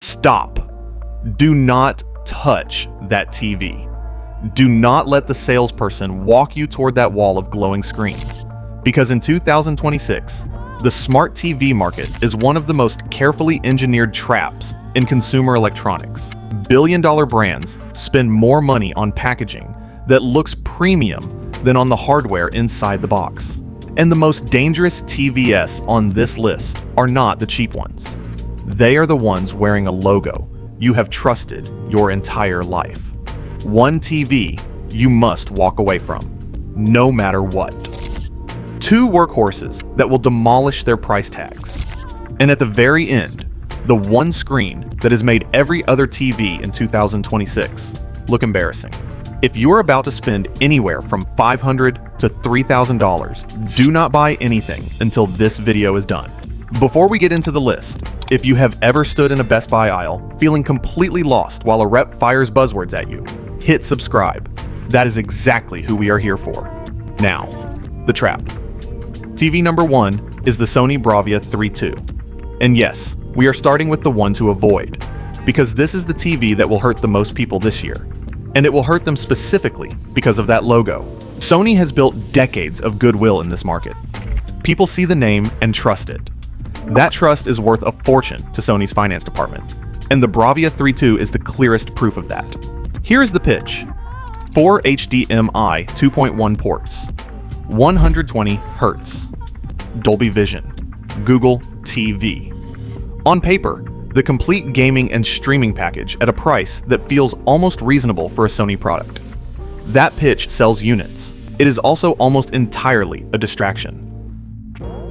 Stop. Do not touch that TV. Do not let the salesperson walk you toward that wall of glowing screens. Because in 2026, the smart TV market is one of the most carefully engineered traps in consumer electronics. Billion-dollar brands spend more money on packaging that looks premium than on the hardware inside the box. And the most dangerous TVs on this list are not the cheap ones. They are the ones wearing a logo you have trusted your entire life. One TV you must walk away from, no matter what. Two workhorses that will demolish their price tags. And at the very end, the one screen that has made every other TV in 2026 look embarrassing. If you're about to spend anywhere from $500 to $3,000, do not buy anything until this video is done. Before we get into the list, if you have ever stood in a Best Buy aisle feeling completely lost while a rep fires buzzwords at you, hit subscribe. That is exactly who we are here for. Now, the trap. TV number 1 is the Sony Bravia 3.2. And yes, we are starting with the one to avoid, because this is the TV that will hurt the most people this year. And it will hurt them specifically because of that logo. Sony has built decades of goodwill in this market. People see the name and trust it. That trust is worth a fortune to Sony's finance department, and the Bravia 3.2 is the clearest proof of that. Here is the pitch. 4 HDMI 2.1 ports, 120 Hz, Dolby Vision, Google TV. On paper, the complete gaming and streaming package at a price that feels almost reasonable for a Sony product. That pitch sells units. It is also almost entirely a distraction.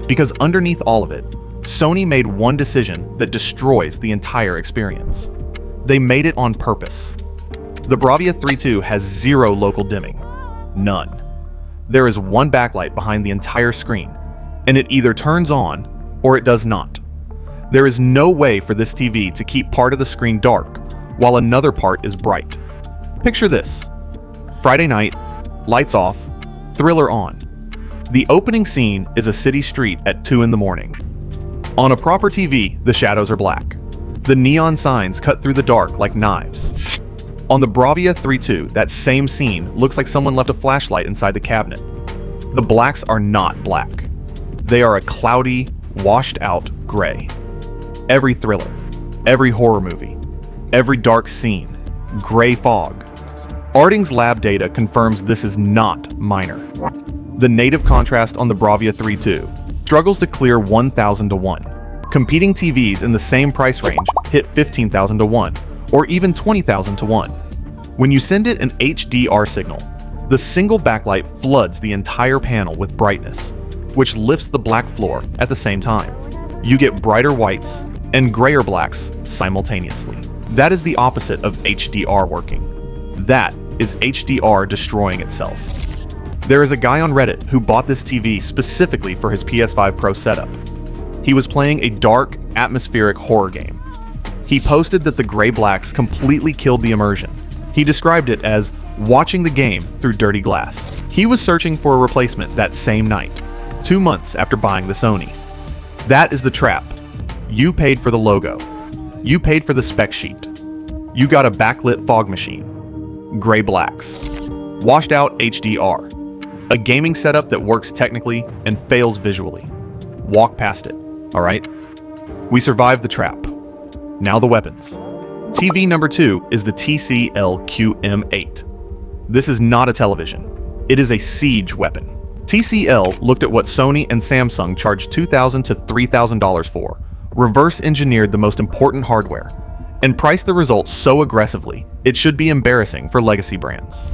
Because underneath all of it, Sony made one decision that destroys the entire experience. They made it on purpose. The Bravia 3.2 has zero local dimming. None. There is one backlight behind the entire screen, and it either turns on or it does not. There is no way for this TV to keep part of the screen dark while another part is bright. Picture this. Friday night, lights off, thriller on. The opening scene is a city street at 2 in the morning. On a proper TV, the shadows are black. The neon signs cut through the dark like knives. On the Bravia 3.2, that same scene looks like someone left a flashlight inside the cabinet. The blacks are not black. They are a cloudy, washed out gray. Every thriller, every horror movie, every dark scene, gray fog. Rtings lab data confirms this is not minor. The native contrast on the Bravia 3.2 struggles to clear 1,000 to 1. Competing TVs in the same price range hit 15,000 to 1, or even 20,000 to 1. When you send it an HDR signal, the single backlight floods the entire panel with brightness, which lifts the black floor at the same time. You get brighter whites and grayer blacks simultaneously. That is the opposite of HDR working. That is HDR destroying itself. There is a guy on Reddit who bought this TV specifically for his PS5 Pro setup. He was playing a dark, atmospheric horror game. He posted that the gray blacks completely killed the immersion. He described it as watching the game through dirty glass. He was searching for a replacement that same night, 2 months after buying the Sony. That is the trap. You paid for the logo. You paid for the spec sheet. You got a backlit fog machine. Gray blacks. Washed out HDR. A gaming setup that works technically and fails visually. Walk past it, alright? We survived the trap. Now the weapons. TV number 2 is the TCL QM8. This is not a television. It is a siege weapon. TCL looked at what Sony and Samsung charged $2,000 to $3,000 for, reverse engineered the most important hardware, and priced the results so aggressively it should be embarrassing for legacy brands.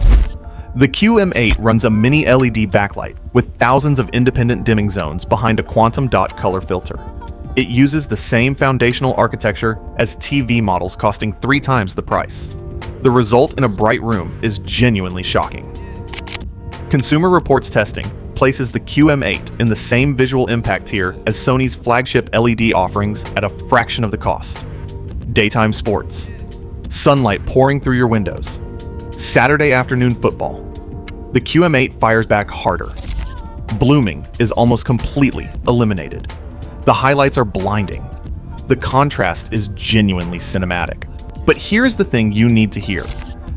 The QM8 runs a mini LED backlight with thousands of independent dimming zones behind a quantum dot color filter. It uses the same foundational architecture as TV models costing 3 times the price. The result in a bright room is genuinely shocking. Consumer Reports testing places the QM8 in the same visual impact tier as Sony's flagship LED offerings at a fraction of the cost. Daytime sports, sunlight pouring through your windows, Saturday afternoon football. The QM8 fires back harder. Blooming is almost completely eliminated. The highlights are blinding. The contrast is genuinely cinematic. But here's the thing you need to hear.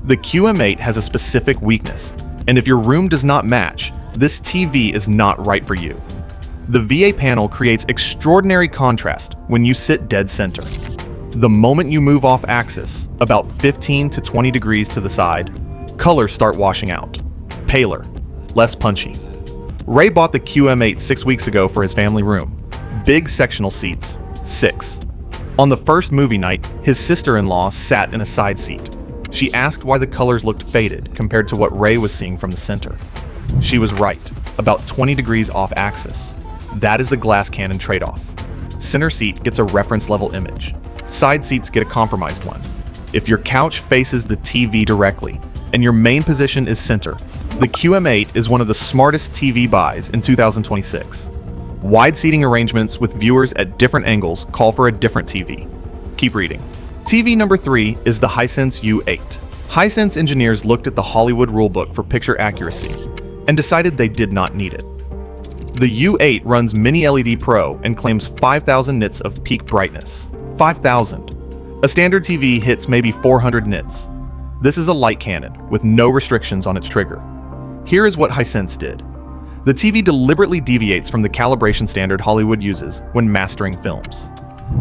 The QM8 has a specific weakness, and if your room does not match, this TV is not right for you. The VA panel creates extraordinary contrast when you sit dead center. The moment you move off axis, about 15 to 20 degrees to the side, colors start washing out. Paler, less punchy. Ray bought the QM8 6 weeks ago for his family room. Big sectional seats, 6. On the first movie night, his sister-in-law sat in a side seat. She asked why the colors looked faded compared to what Ray was seeing from the center. She was right, about 20 degrees off axis. That is the glass cannon trade-off. Center seat gets a reference level image. Side seats get a compromised one. If your couch faces the TV directly, and your main position is center, the QM8 is one of the smartest TV buys in 2026. Wide seating arrangements with viewers at different angles call for a different TV. Keep reading. TV number 3 is the Hisense U8. Hisense engineers looked at the Hollywood rulebook for picture accuracy and decided they did not need it. The U8 runs Mini LED Pro and claims 5,000 nits of peak brightness. 5,000. A standard TV hits maybe 400 nits. This is a light cannon with no restrictions on its trigger. Here is what Hisense did. The TV deliberately deviates from the calibration standard Hollywood uses when mastering films.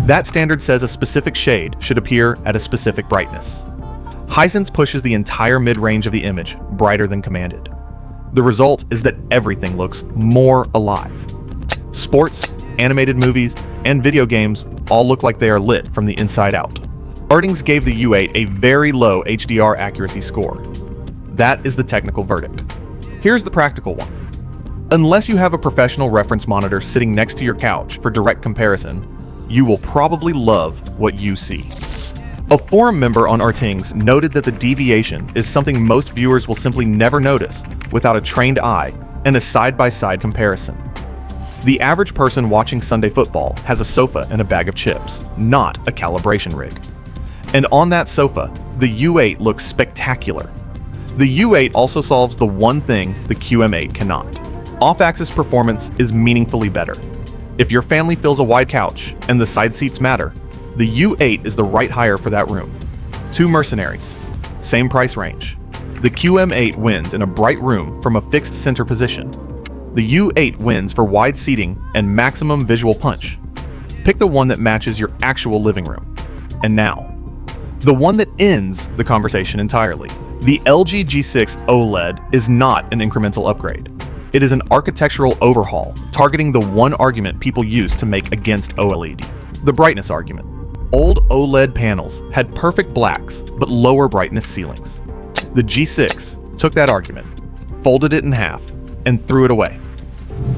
That standard says a specific shade should appear at a specific brightness. Hisense pushes the entire mid-range of the image brighter than commanded. The result is that everything looks more alive. Sports, animated movies, and video games all look like they are lit from the inside out. Rtings gave the U8 a very low HDR accuracy score. That is the technical verdict. Here's the practical one. Unless you have a professional reference monitor sitting next to your couch for direct comparison, you will probably love what you see. A forum member on Rtings noted that the deviation is something most viewers will simply never notice without a trained eye and a side-by-side comparison. The average person watching Sunday football has a sofa and a bag of chips, not a calibration rig. And on that sofa, the U8 looks spectacular. The U8 also solves the one thing the QM8 cannot. Off-axis performance is meaningfully better. If your family fills a wide couch and the side seats matter, the U8 is the right hire for that room. 2 mercenaries, same price range. The QM8 wins in a bright room from a fixed center position. The U8 wins for wide seating and maximum visual punch. Pick the one that matches your actual living room. And now, the one that ends the conversation entirely. The LG G6 OLED is not an incremental upgrade. It is an architectural overhaul targeting the one argument people use to make against OLED, the brightness argument. Old OLED panels had perfect blacks but lower brightness ceilings. The G6 took that argument, folded it in half, and threw it away.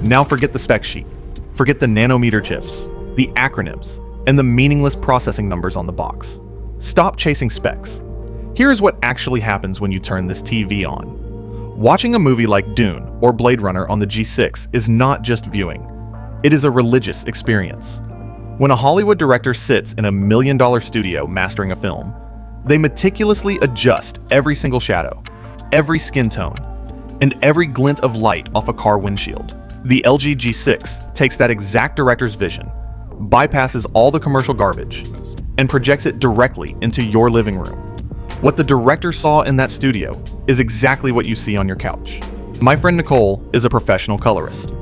Now forget the spec sheet, forget the nanometer chips, the acronyms, and the meaningless processing numbers on the box. Stop chasing specs. Here's what actually happens when you turn this TV on. Watching a movie like Dune or Blade Runner on the G6 is not just viewing. It is a religious experience. When a Hollywood director sits in a $1 million studio mastering a film, they meticulously adjust every single shadow, every skin tone, and every glint of light off a car windshield. The LG G6 takes that exact director's vision, bypasses all the commercial garbage, and projects it directly into your living room. What the director saw in that studio is exactly what you see on your couch. My friend Nicole is a professional colorist.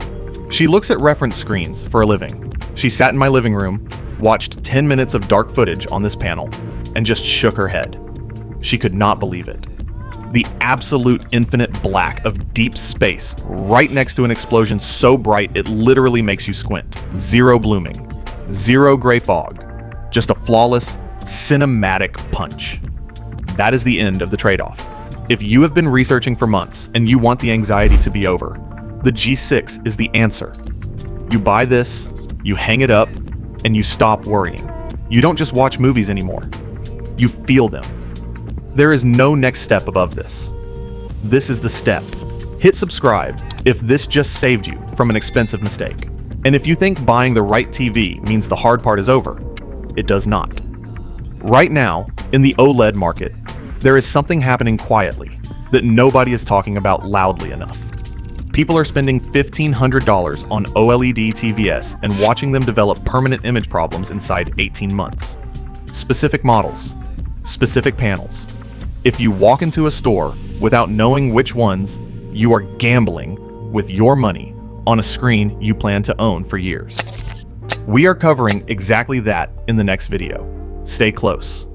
She looks at reference screens for a living. She sat in my living room, watched 10 minutes of dark footage on this panel, and just shook her head. She could not believe it. The absolute infinite black of deep space right next to an explosion so bright it literally makes you squint. Zero blooming, zero gray fog, just a flawless, cinematic punch. That is the end of the trade-off. If you have been researching for months and you want the anxiety to be over, the G6 is the answer. You buy this, you hang it up, and you stop worrying. You don't just watch movies anymore. You feel them. There is no next step above this. This is the step. Hit subscribe if this just saved you from an expensive mistake. And if you think buying the right TV means the hard part is over, it does not. Right now, in the OLED market, there is something happening quietly that nobody is talking about loudly enough. People are spending $1,500 on OLED TVS and watching them develop permanent image problems inside 18 months. Specific models, specific panels. If you walk into a store without knowing which ones, you are gambling with your money on a screen you plan to own for years. We are covering exactly that in the next video. Stay close.